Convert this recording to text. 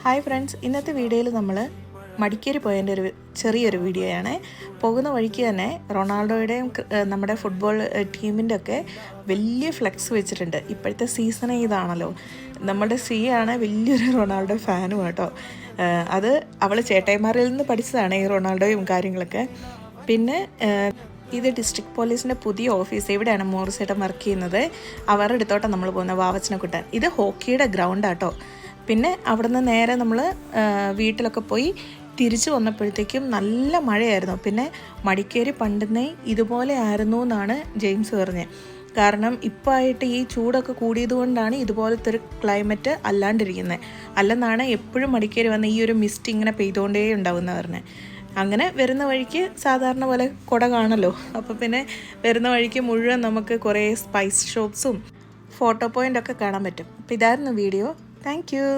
Hi friends, ഇന്നത്തെ വീഡിയോയിൽ നമ്മൾ മടിക്കേരി പോയതിൻ്റെ ഒരു ചെറിയൊരു വീഡിയോയാണ്. പോകുന്ന വഴിക്ക് തന്നെ റൊണാൾഡോയുടെയും നമ്മുടെ ഫുട്ബോൾ ടീമിൻ്റെ ഒക്കെ വലിയ ഫ്ലെക്സ് വെച്ചിട്ടുണ്ട്. ഇപ്പോഴത്തെ സീസൺ ഇതാണല്ലോ. നമ്മുടെ ആണ് വലിയൊരു റൊണാൾഡോ ഫാനും കേട്ടോ. അത് അവൾ ചേട്ടായിമാരിൽ നിന്ന് പഠിച്ചതാണ് ഈ റൊണാൾഡോയും കാര്യങ്ങളൊക്കെ. പിന്നെ ഇത് ഡിസ്ട്രിക്ട് പോലീസിൻ്റെ പുതിയ ഓഫീസ്. ഇവിടെയാണ് മോറിസേട്ടൻ വർക്ക് ചെയ്യുന്നത്. അവരുടെ അടുത്തോട്ടാണ് നമ്മൾ പോകുന്നത്, വാവച്ചനെക്കുട്ടൻ. ഇത് ഹോക്കിയുടെ ഗ്രൗണ്ടാട്ടോ. പിന്നെ അവിടെ നിന്ന് നേരെ നമ്മൾ വീട്ടിലൊക്കെ പോയി തിരിച്ചു വന്നപ്പോഴത്തേക്കും നല്ല മഴയായിരുന്നു. പിന്നെ മടിക്കേരി പണ്ടുന്നേ ഇതുപോലെ ആയിരുന്നു എന്നാണ് ജെയിംസ് പറഞ്ഞത്. കാരണം ഇപ്പോൾ ആയിട്ട് ഈ ചൂടൊക്കെ കൂടിയതുകൊണ്ടാണ് ഇതുപോലത്തെ ഒരു ക്ലൈമറ്റ് അല്ലാണ്ടിരിക്കുന്നത്. അല്ലെന്നാണ് എപ്പോഴും മടിക്കേരി വന്ന് ഈ ഒരു മിസ്റ്റ് ഇങ്ങനെ പെയ്തുകൊണ്ടേ ഉണ്ടാവുമെന്ന് പറഞ്ഞത്. അങ്ങനെ വരുന്ന വഴിക്ക് സാധാരണ പോലെ കുട കാണല്ലോ. അപ്പോൾ പിന്നെ വരുന്ന വഴിക്ക് മുഴുവൻ നമുക്ക് കുറേ സ്പൈസ് ഷോപ്സും ഫോട്ടോ പോയിൻ്റൊക്കെ കാണാൻ പറ്റും. അപ്പോൾ ഇതായിരുന്നു വീഡിയോ. Thank you.